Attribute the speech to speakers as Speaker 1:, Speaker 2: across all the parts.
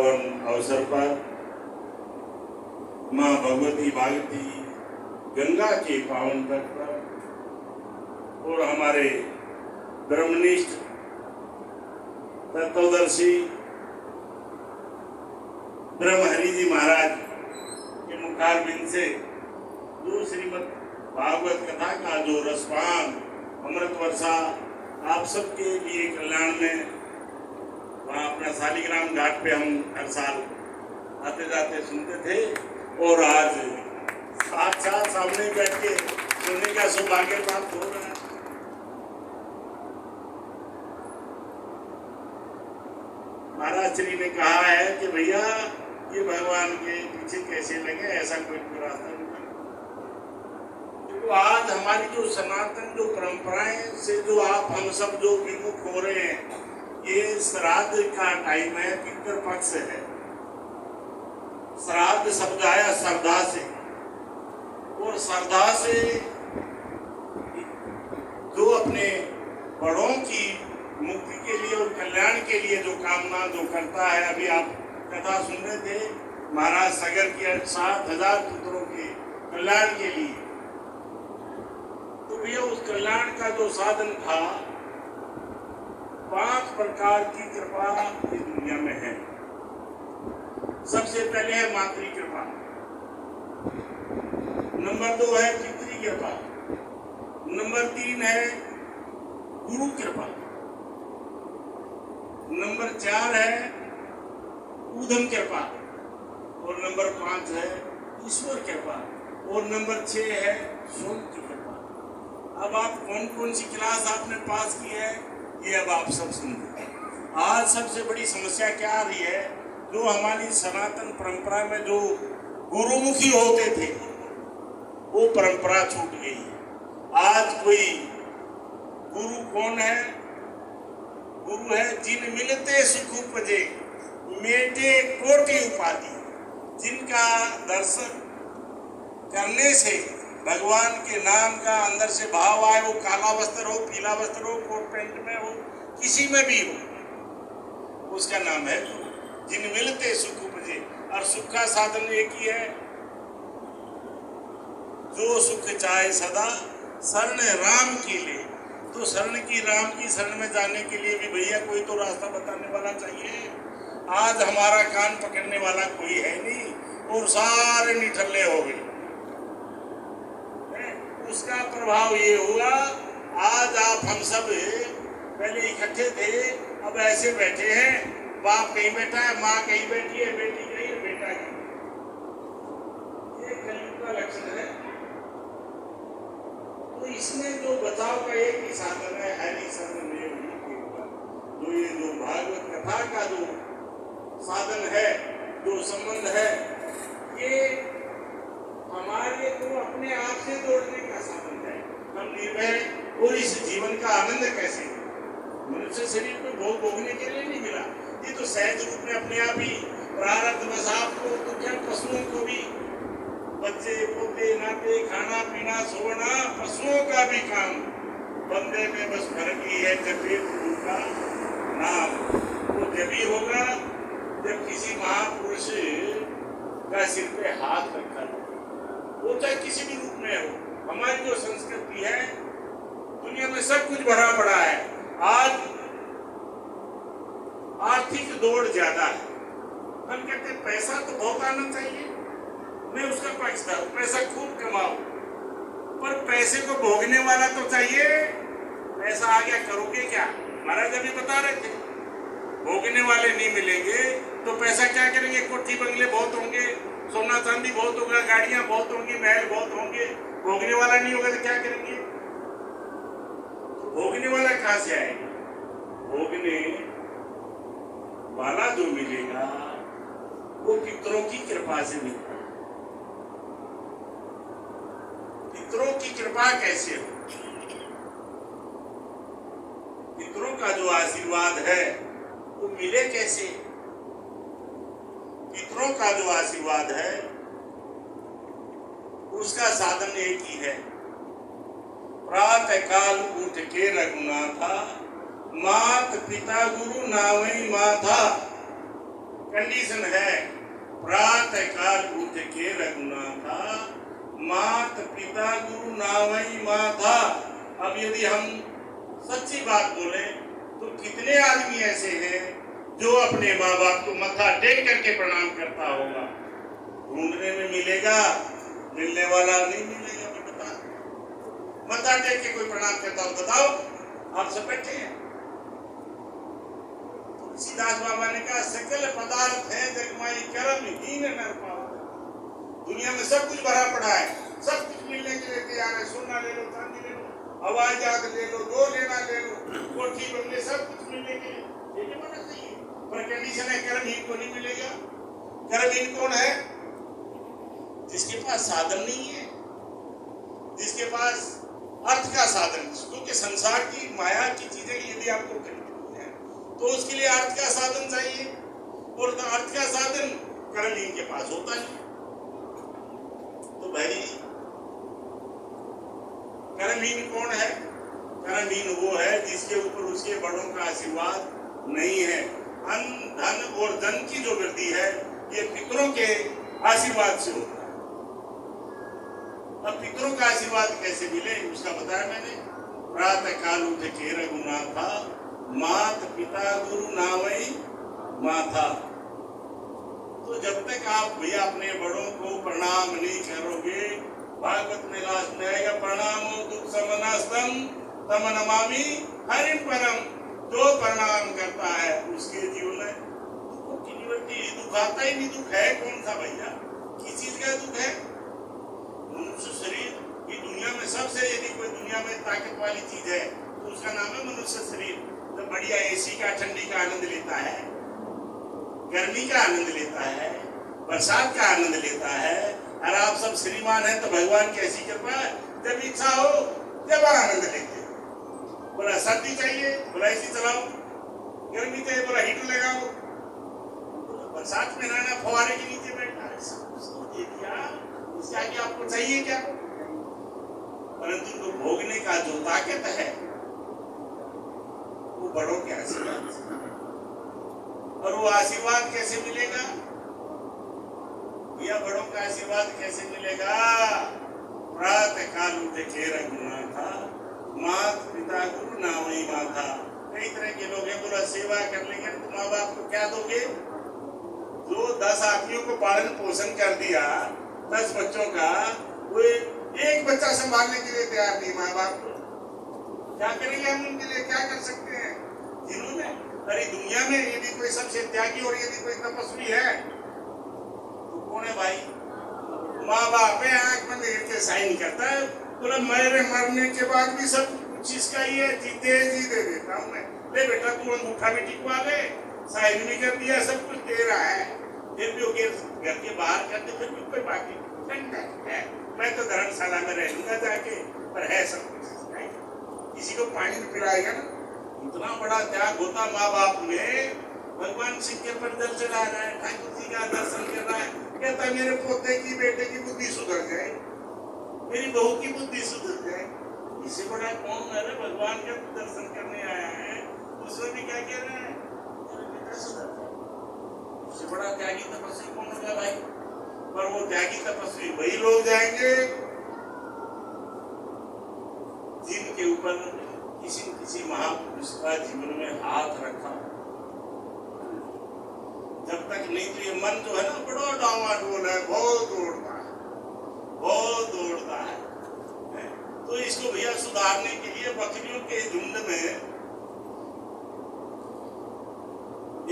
Speaker 1: पावन अवसर पर माँ भगवती भागवती गंगा के पावन तट पर और हमारे ब्रह्मनिष्ठ तत्वदर्शी ब्रह्महरि जी महाराज के मुखारबिंद से जो श्रीमद् भागवत कथा का जो रसपान अमृत वर्षा आप सबके लिए कल्याण में वहाँ अपना शालिग्राम घाट पे हम हर साल आते जाते सुनते थे और आज साक्षात सामने बैठ के सुनने का सौभाग्य प्राप्त हो रहा है। महाराज श्री ने कहा है कि भैया ये भगवान के पीछे कैसे लगे, ऐसा कोई रास्ता नहीं। तो आज हमारी जो सनातन जो परंपराएं से जो आप हम सब जो विमुख हो रहे हैं, ये श्राद्ध का टाइम है, पितृ पक्ष है। श्राद्ध शब्द आया श्रद्धा से, और श्रद्धा से जो अपने बड़ों की मुक्ति के लिए और कल्याण के लिए जो कामना जो करता है, अभी आप कथा सुन रहे थे महाराज सगर की 7,000 पुत्रों के कल्याण के लिए, तो भैया उस कल्याण का जो साधन था 5 प्रकार की कृपा इस दुनिया में है। सबसे पहले है मातृ कृपा, नंबर 2 है पितृ कृपा, नंबर 3 है गुरु कृपा, नंबर 4 है ऊधम कृपा, और नंबर 5 है ईश्वर कृपा, और नंबर 6 है सोम की कृपा। अब आप कौन कौन सी क्लास आपने पास की है ये अब आप सब सुनिए। आज सबसे बड़ी समस्या क्या आ रही है, जो हमारी सनातन परंपरा में जो गुरुमुखी होते थे वो परंपरा छूट गई। आज कोई गुरु कौन है? गुरु है जिन मिलते सुख उपजे मेटे कोटि उपाधि, जिनका दर्शन करने से भगवान के नाम का अंदर से भाव आए, वो काला वस्त्र हो, पीला वस्त्र हो, कोट पैंट में हो, किसी में भी हो, उसका नाम है गुरु। जिन मिलते सुख उपजे, और सुख का साधन एक ही है, जो सुख चाहे सदा शरण राम की ले। तो शरण की राम की शरण में जाने के लिए भी भैया कोई तो रास्ता बताने वाला चाहिए। आज हमारा कान पकड़ने वाला कोई है नहीं, और सारे निठल्ले हो गए। उसका प्रभाव ये हुआ, आज आप हम सब पहले इकट्ठे थे, अब ऐसे बैठे हैं, बाप कहीं बैठा है, माँ कहीं बैठी है, बेटी कहीं है, बेटा कहीं। ये कलयुग का लक्षण है। तो इसमें जो बचाव का एक ही साधन है, हरि शरण में जो ये जो भागवत कथा का जो साधन है, जो संबंध है, ये हमारे को अपने आप से जोड़ने का साधन है। हम निर्भय और इस जीवन का आनंद कैसे, मनुष्य शरीर को भोग भोगने के लिए नहीं मिला, ये तो सहज रूप में अपने आप ही प्रारब्ध बस आपको तो क्या पशुओं को भी, बच्चे पोते नाते खाना पीना सोना पशुओं का भी काम, बंदे में बस फर्क ही है जपे गुरु का नाम। वो जब ही होगा जब किसी महापुरुष का सिर पे हाथ रखा, वो चाहे किसी भी रूप में हो। हमारी जो संस्कृति है, दुनिया में सब कुछ भरा पड़ा है। आज आर्थिक दौड़ ज्यादा है, हम कहते हैं पैसा तो बहुत आना चाहिए, मैं उसका पक्ष था, पैसा खूब कमाओ, पर पैसे को भोगने वाला तो चाहिए। पैसा आ गया करोगे क्या? महाराज अभी बता रहे थे, भोगने वाले नहीं मिलेंगे तो पैसा क्या करेंगे? कोठी बंगले बहुत होंगे, सोना चांदी बहुत होगा, गाड़ियां बहुत होंगी, महल बहुत होंगे, भोगने वाला नहीं होगा तो क्या करेंगे? तो भोगने वाला कहां से आएगा? भोगने वाला जो मिलेगा वो पितरों की कृपा से मिलता है। पितरों की कृपा कैसे हो? पितरों का जो आशीर्वाद है वो मिले कैसे? पितरों का जो आशीर्वाद है उसका साधन एक ही है। प्रातः काल उठ के रघुनाथा, मात पिता गुरु नावई माथा। कंडीशन है प्रातः काल उठ के रघुनाथा मात पिता गुरु नावई माथा। अब यदि हम सच्ची बात बोले तो कितने आदमी ऐसे हैं जो अपने माँ बाप को मत्था टेक करके प्रणाम करता होगा? ढूंढने में मिलेगा, मिलने वाला नहीं मिलेगा। बता मत्था टेक के कोई प्रणाम करता हो? बताओ, आप सब बैठे हैं। तुलसीदास बाबा ने कहा सकल पदार्थ है जगमाई कर्म हीन नर पाओ। दुनिया में सब कुछ भरा पड़ा है, सब कुछ मिलने के लिए तैयार है। सोना ले लो, चांदी ले लो, हवाई जहाज ले लो, दो लेना ले लो, कोठी बंगले, सब कुछ मिलने के लिए ये होना चाहिए। पर कंडीशन है कर्महीन को नहीं मिलेगा। कर्महीन कौन है? जिसके पास साधन नहीं है, जिसके पास अर्थ का साधन, क्योंकि संसार की माया की चीजें यदि आपको खरीदनी है तो उसके लिए अर्थ का साधन चाहिए, और अर्थ का साधन कर्महीन के पास होता नहीं। तो भाई कर्महीन कौन है? कर्महीन वो है जिसके ऊपर उसके बड़ों का आशीर्वाद नहीं है। अन्न धन और धन की जो वृद्धि है ये पितरों के आशीर्वाद से होता है। अब पितरों का आशीर्वाद कैसे मिले उसका बताया मैंने। प्रातः काल उठ के रघुनाथा मात पिता गुरु नावई माथा। तो जब तक आप भैया अपने बड़ों को प्रणाम नहीं करोगे, भागवत में लास्ट में आएगा प्रणामो दुख समनास्तम तम नमामि हरिम परम। जो प्रणाम करता है उसके जीवन में दुखों की निवृत्ति। दुख आता ही नहीं। दुख है कौन सा भैया? किस चीज का दुख है? मनुष्य शरीर की दुनिया में सबसे, यदि कोई दुनिया में ताकत वाली चीज है तो उसका नाम है मनुष्य शरीर। तो बढ़िया एसी का, ठंडी का आनंद लेता है, गर्मी का आनंद लेता है, बरसात का आनंद लेता है। और आप सब श्रीमान हैं तो भगवान की ऐसी कृपा है, जब इच्छा हो जब आनंद लेते। बोला सर्दी चाहिए, बोला एसी चलाओ, गर्मी चाहिए, बोला हीटर लगाओ, बरसात में रहना फवारे के नीचे बैठना, सब दे दिया। इसके आगे आपको चाहिए क्या? परंतु तो भोगने का जो ताकत है वो बड़ों के आशीर्वाद से। और वो आशीर्वाद कैसे मिलेगा? यह बड़ों का आशीर्वाद कैसे मिलेगा? प्रातः काल उठ के रघुनाथा मात पिता गुरु नावई माथा। कई तरह के लोग हैं, बोला सेवा कर लेंगे तो माँ बाप को क्या दोगे? जो 10 आदमियों को पालन पोषण कर दिया, 10 बच्चों का, वो एक बच्चा संभालने के लिए तैयार नहीं माँ बाप को। क्या करेंगे हम उनके लिए? क्या कर सकते हैं? जिन्होंने अरे दुनिया में यदि कोई सबसे त्यागी और यदि कोई तपस्वी है तो कौन है भाई? माँ बाप है, आंख बंद करके साइन करता है, बोला मेरे मरने के बाद भी सब कुछ इसका ही है, जीते जी दे देता हूँ मैं। ले बेटा तू अंगूठा भी टिकवा ले, साइन भी कर दिया, सब कुछ दे रहा है, फिर भी घर के बाहर करते, फिर भी कोई बाकी है। मैं तो धर्मशाला में रह लूंगा जाके, पर है सब कुछ। किसी को पानी भी पिलाएगा ना। इतना बड़ा त्याग होता माँ बाप में। भगवान शिव के पर जल चढ़ा रहा है, ठाकुर जी का दर्शन कर रहा है, कहता है मेरे पोते की बेटे की बुद्धि सुधर जाए, मेरी बहू की बुद्धि सुधर जाए। इससे बड़ा कौन है? भगवान का दर्शन करने आया है, दूसरे भी क्या कह रहे हैं? बेटा सुधर जाए। इससे बड़ा त्यागी तपस्वी कौन होगा भाई? पर वो त्यागी तपस्वी वही लोग जाएंगे जिनके ऊपर किसी न किसी महापुरुष का जीवन में हाथ रखा। जब तक नहीं तो ये मन जो है ना बड़ा डावाडोल है, बहुत दौड़ता है, बहुत दौड़ता है। तो इसको भैया सुधारने के लिए बकरियों के झुंड में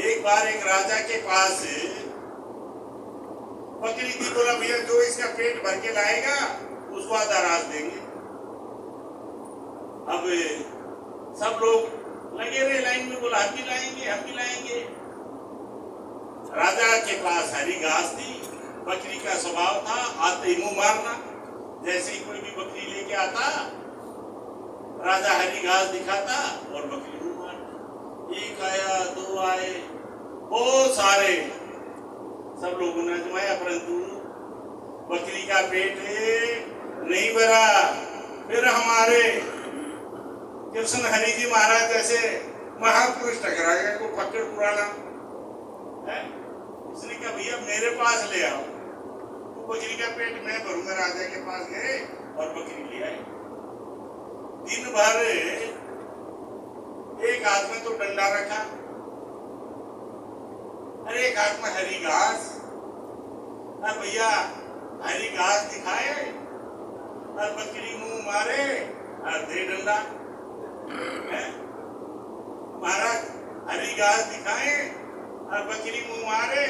Speaker 1: एक बार एक राजा के पास बकरी थी। बोला भैया जो इसका पेट भर के लाएगा उसको आधा राज देंगे। अब सब लोग लगे रहे लाइन में, बोला हम भी लाएंगे, हम भी लाएंगे। राजा के पास हरी घास थी, बकरी का स्वभाव था आते ही मुंह मारना। जैसे ही कोई भी बकरी लेके आता, राजा हरी घास दिखाता और बकरी मुंह मारता। एक आया, दो आए, बहुत सारे, सब लोगों ने आजमाया, परंतु बकरी का पेट नहीं भरा। फिर हमारे कृष्ण हरि जी महाराज जैसे महापुरुष टकरा गए, को फक्कड़ पुराना है, अब मेरे पास ले आओ। तो बकरी का पेट मैं भरूंगा। राजा के पास गए और बकरी ले आए। दिन भर एक हाथ में तो डंडा रखा और एक हाथ में हरी घास। और भैया हरी घास दिखाए और बकरी मुंह मारे और दे डंडा। महाराज हरी घास दिखाए और बकरी मुंह मारे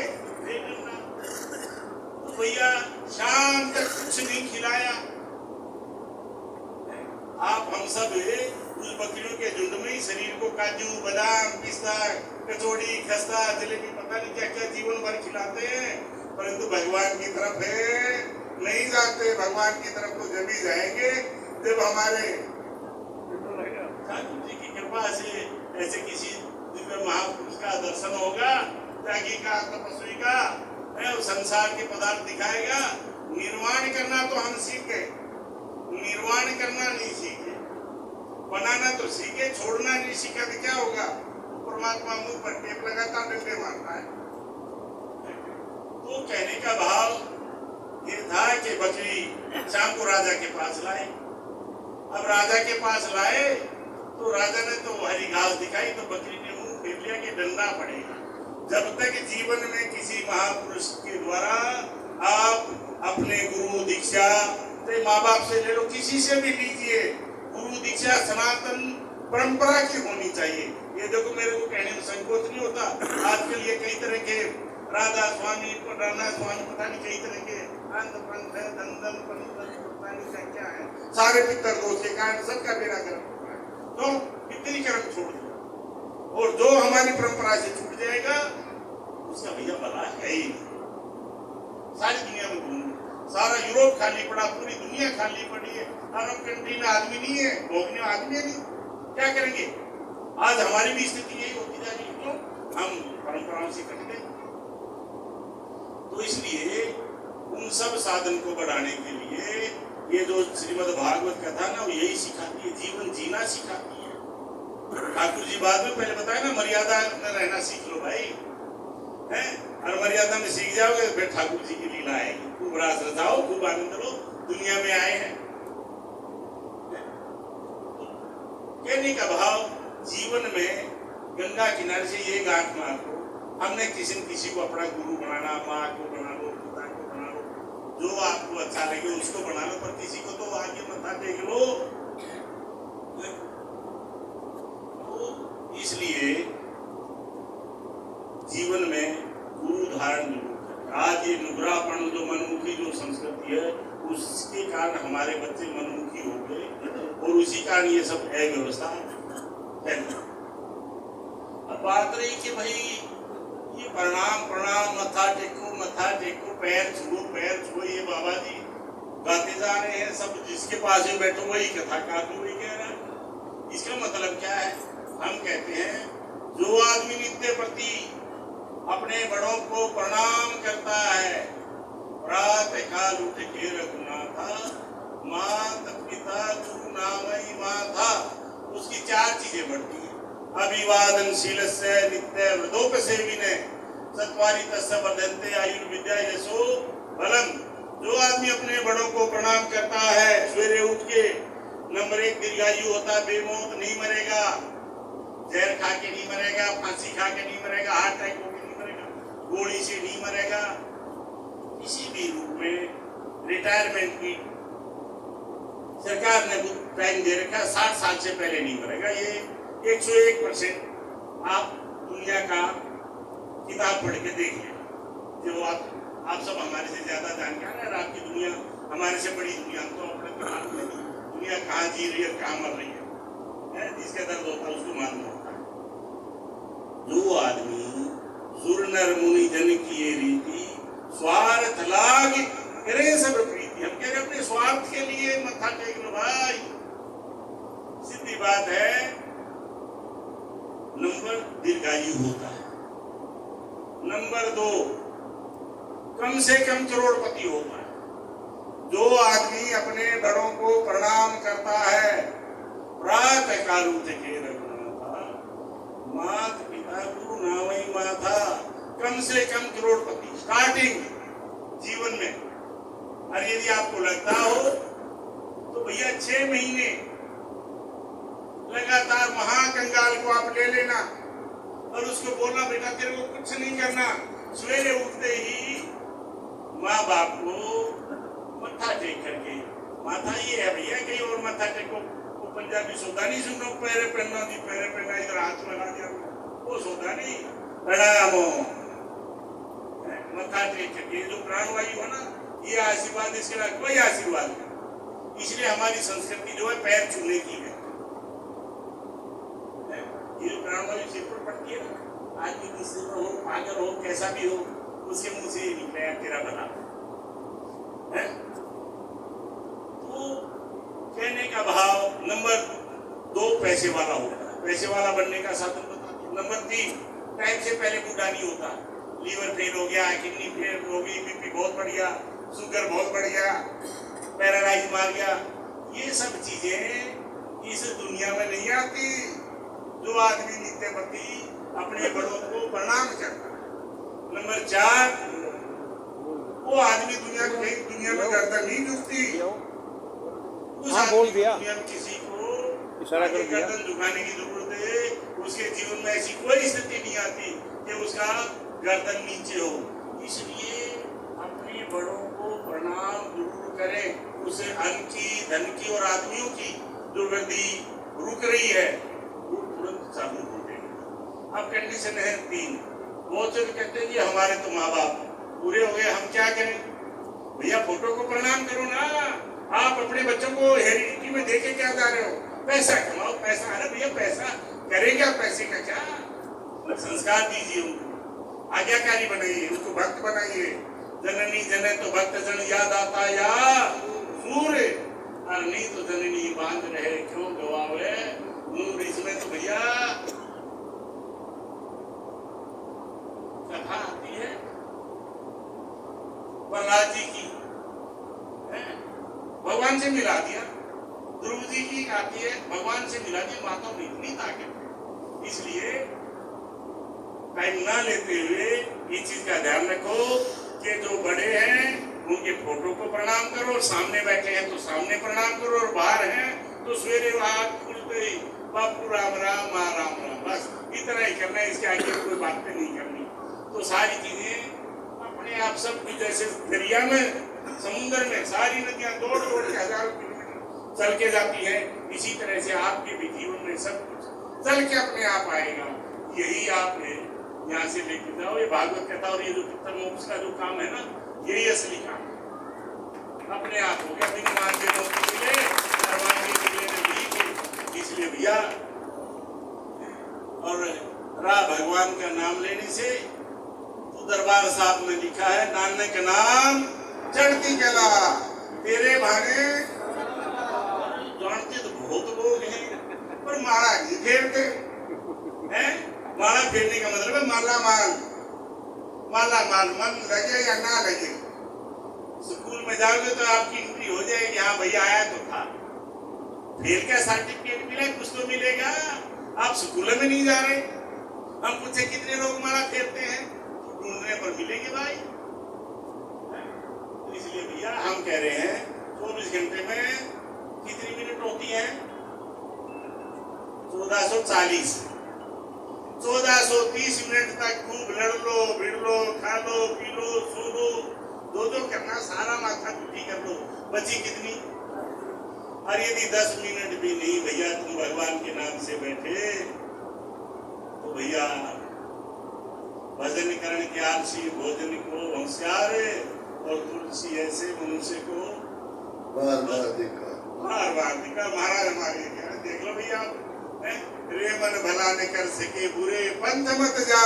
Speaker 1: दे डंडा। तो भैया शाम तक कुछ नहीं खिलाया। आप हम सब उस बकरियों के झुंड में ही शरीर को काजू बादाम पिस्ता कचौड़ी खस्ता जलेबी पता नहीं क्या क्या जीवन भर खिलाते हैं, परंतु भगवान की तरफ नहीं जाते। भगवान की तरफ तो जब ही जाएंगे जब हमारे ठाकुर जी की कृपा से ऐसे किसी दिव्य महापुरुष का दर्शन होगा, त्यागी का तपस्वी का संसार के पदार्थ दिखाएगा। निर्वाण करना तो हम सीख गए, निर्वाण करना नहीं सीखे। बनाना तो सीखे, छोड़ना नहीं सीखा तो क्या होगा? परमात्मा मुंह पर टेप लगाता डंडे मारता है। तो कहने का भाव ये था कि बकरी शाम को राजा के पास लाए। अब राजा के पास लाए तो राजा ने तो हरी घास दिखाई, तो बकरी ने मुंह फेर लिया कि डंडा पड़ेगा। जब तक जीवन में किसी महापुरुष के द्वारा आप अपने गुरु दीक्षा माँ बाप से ले लो, किसी से भी लीजिए, गुरु दीक्षा सनातन परंपरा की होनी चाहिए। ये देखो मेरे को कहने में संकोच नहीं होता। आजकल ये कई तरह के राधा स्वामी राधा स्वामी पता नहीं कई तरह के पंथ है, दंदन पता नहीं क्या है, सारे पितर दोष के कारण सबका बेड़ा गर्म होता है। तो कितनी कर्म छोड़ दो और जो हमारी परंपरा से छूट जाएगा उसका भैया भला है ही नहीं। सारी दुनिया में घूम, सारा यूरोप खाली पड़ा, पूरी दुनिया खाली पड़ी है। अरब कंट्री में आदमी नहीं है, भोगने आदमी नहीं, क्या करेंगे? आज हमारी भी स्थिति यही होती जा रही है। क्यों? हम परंपराओं से कट गए। तो इसलिए उन सब साधन को बढ़ाने के लिए ये जो श्रीमद् भागवत कथा ना, वो यही सिखाती है, जीवन जीना सिखाती है। ठाकुर जी बाद में पहले बताया ना, मर्यादा में रहना सीख लो भाई, हैं? और मर्यादा में सीख जाओगे फिर ठाकुर जी की लीला आएगी। खूब रास रचाओ, खूब आनंद लो, दुनिया में आए हैं। कहने का भाव, जीवन में गंगा किनारे से ये गांठ मार लो, हमने किसी न किसी को अपना गुरु बनाना, माँ को बना लो, पिता को बना लो, जो आपको अच्छा लगे उसको बना लो, पर किसी को तो आगे मथा टेक लो। तो इसलिए जीवन में गुरु धारण जरूर। आज ये नुग्रापन जो मनमुखी जो संस्कृति है, उसके कारण हमारे बच्चे मनमुखी हो गए और उसी कारण ये सब अव्यवस्था है। अब बात रही कि भाई ये प्रणाम प्रणाम, मथा टेको, पैर छुओ, ये बाबा जी गाते जा रहे हैं, सब जिसके पास भी बैठो वही कथा काटो, वही कह रहा है। इसका मतलब क्या है? हम कहते हैं जो आदमी नित्य प्रति अपने बड़ों को प्रणाम करता है, प्रातः काल उठ के रघुनाथा, माता पिता गुरु नामई माथा, उसकी चार चीजें बढ़ती हैं। अभिवादनशील से नित्य वृद्धोपसेविने सत्वारी तस्य वर्धन्ते आयुर्विद्या यशो बलम। जो आदमी अपने बड़ों को प्रणाम करता है, सवेरे उठ के, नंबर 1 दीर्घायु होता, बेमौत, नहीं मरेगा, जहर खा के नहीं मरेगा, फांसी खा के नहीं मरेगा, हार्ट अटैक होकर नहीं मरेगा, गोली से नहीं मरेगा, किसी भी रूप में रिटायरमेंट की सरकार ने टाइम दे रखा, 60 साल से पहले नहीं मरेगा। ये 101% आप दुनिया का किताब पढ़ के देख लें। जो आप सब हमारे से ज्यादा जानकार है, आपकी दुनिया हमारे से बड़ी दुनिया, तो अपने हाथ में दुनिया कहाँ जी रही है, कहाँ मर रही है, जिसका दर्द होता है उसको मालूम होता है। जो आदमी सुर नर मुनि जन की ये रीति, स्वार्थ लाग करे सब प्रीति। हम कह रहे अपने स्वार्थ के लिए मत्था टेक लो भाई, सीधी बात है। नंबर दीर्घायु होता है, नंबर 2 कम से कम करोड़पति होता है। जो आदमी अपने बड़ों को प्रणाम करता है, प्रातः काल उठ के रघुनाथा, माता पिता गुरु नामई माथा, कम से कम करोड़पति। स्टार्ट काटेंगे जीवन में। और यदि आपको लगता हो तो भैया 6 महीने लगातार महाकंगाल को आप ले लेना और उसको बोलना बेटा तेरे को कुछ नहीं करना। सवेरे उठते ही माँ बाप को मत्था टेक करके, माथा ये है भैया कहीं और मत्था टेको, वो पंजाबी सोता नहीं सुनो पैरे पहनना दी पैरे पहनना इधर हाथ लगा दिया वो सोता नहीं। प्रणाम मत्था टेक करके जो प्राणवायु है ना ये आशीर्वाद, इसके बाद कोई आशीर्वाद नहीं। इसलिए हमारी संस्कृति जो है पैर छूने की है। ये जो प्राणवायु सिर पर पड़ती है ना, आदमी किसी पर हो पागल हो कैसा भी हो उसके मुंह से निकले तेरा भला है। तो कहने का भाव नंबर 2 पैसे वाला होता है, पैसे वाला बनने का साधन बता दो। नंबर 3 टाइम से पहले बूढ़ा नहीं होता। लीवर फेल हो गया, किडनी फेल हो गई, बीपी बहुत बढ़ गया, शुगर बहुत बढ़ गया, पैरालाइज मार गया, ये सब चीजें इस दुनिया में नहीं आती। जो आदमी नित्य प्रति अपने बड़ों को प्रणाम करता है। नंबर 4 वो आदमी दुनिया में गर्दन नहीं झुकती। उस आदमी दुनिया में किसी को गर्दन झुकाने की जरूरत है। उसके जीवन में ऐसी कोई स्थिति नहीं आती कि उसका गर्दन नीचे हो। इसलिए अपने बड़ों को प्रणाम जरूर करें। उससे अन्न की, धन की और आदमियों की दुर्गति रुक रही है, वो तुरंत चालू हो जाएगी। अब कंडीशन है 3। बहुत से कहते हैं जी हमारे तो माँ बाप पूरे हो गए, हम क्या करें? भैया फोटो को प्रणाम करो ना। आप अपने बच्चों को हेरिडिटी में देके क्या जा रहे हो? पैसा कमाओ, पैसा। अरे भैया पैसा करेगा, पैसे का क्या? संस्कार दीजिए उनको, आज्ञाकारी बनाइए, उनको भक्त बनाइए। जननी जने तो भक्त जन याद आता या सूर्य, और नहीं तो जननी बांध रहे क्यों गवावे नूर। इसमें तो भैया कथा आती है प्रहलाद जी की, भगवान से मिला दिया। ध्रुव जी की आती है भगवान से मिला दिया। माताओं में इतनी ताकत है। इसलिए टाइम ना लेते हुए इस चीज का ध्यान रखो कि जो बड़े हैं उनके फोटो को प्रणाम करो, सामने बैठे हैं तो सामने प्रणाम करो, और बाहर हैं तो सवेरे आँख खुलते ही बापू राम राम माँ राम राम, बस इतना ही करना है। इसके आगे कोई बातें नहीं करनी। तो सारी चीजें अपने आप सब कुछ जैसे दरिया में, समुद्र में सारी नदियां दौड़ दौड़ के हजारों किलोमीटर चल के जाती है, इसी तरह से आपके भी जीवन में सब कुछ चल के अपने आप आएगा। यही आप यहाँ से लेके जाओ। ये भागवत कथा और ये जो कीर्तन मोक्ष का जो काम है ना, यही असली काम है। अपने आप हो गया। बिन मांगे मोती मिले, मांगे मिले नहीं। इसलिए भैया और भगवान का नाम लेने से, तो दरबार साहब में लिखा है नानक नाम चढ़ती कला तेरे भाने। जानते तो बहुत लोग हैं पर माला नहीं फेरते हैं। माला फेरने का मतलब है माला माल, माला माल, मन लगे या ना लगे। स्कूल में जाओगे तो आपकी एंट्री हो जाएगी, हाँ भैया आया तो था। फेल का सर्टिफिकेट मिला, कुछ तो मिलेगा। आप स्कूल में नहीं जा रहे। हम पूछे कितने लोग माला फेरते हैं, तो ढूंढने पर मिलेंगे भाई। तो इसलिए भैया हम कह रहे हैं 24 घंटे में कितनी मिनट होती है? 1440। 1430 मिनट तक खूब लड़ लो, भिड़ लो, खा लो, पी लो, सो लो, दो करना, सारा माथा कुटी कर लो, बची कितनी? और यदि 10 मिनट भी नहीं भैया तुम भगवान के नाम से बैठे तो भैया भजन करण के आलसी भोजन को होशियार, और तुलसी ऐसे मनुष्य को बार बार दिखा महाराज हमारे देख लो भैया। रे मन भला न कर सके बुरे, पंथ मत जा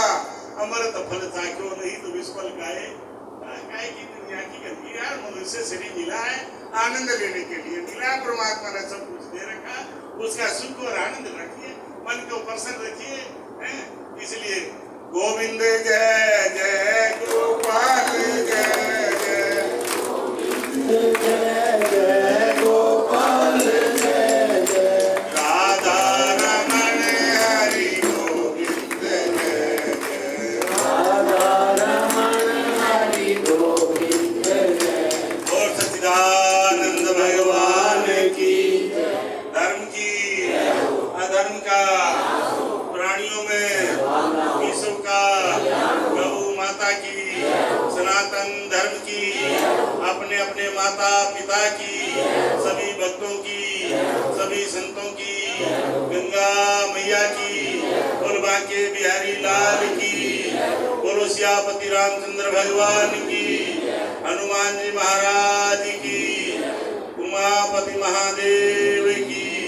Speaker 1: अमृत फल चाख्यो नहीं तो विस्फल गाए। की दुनिया की गंदी यार, मनुष्य शरीर मिला है आनंद लेने के लिए मिला। परमात्मा ने सब कुछ दे रखा, उसका सुख और आनंद रखिए, मन को प्रसन्न रखिए। इसलिए गोविंद जय जय गोपाल जय जय, जय जय गोपाल जय जय, राधा रमण हरि गोविंद जय जय, राधा रमण हरि सनातन धर्म की, अपने अपने माता पिता की, सभी भक्तों की, सभी संतों की, गंगा मैया की, बोल बांके बिहारी लाल की, बोलो सियापति रामचंद्र भगवान की, हनुमान जी महाराज की, उमापति महादेव की।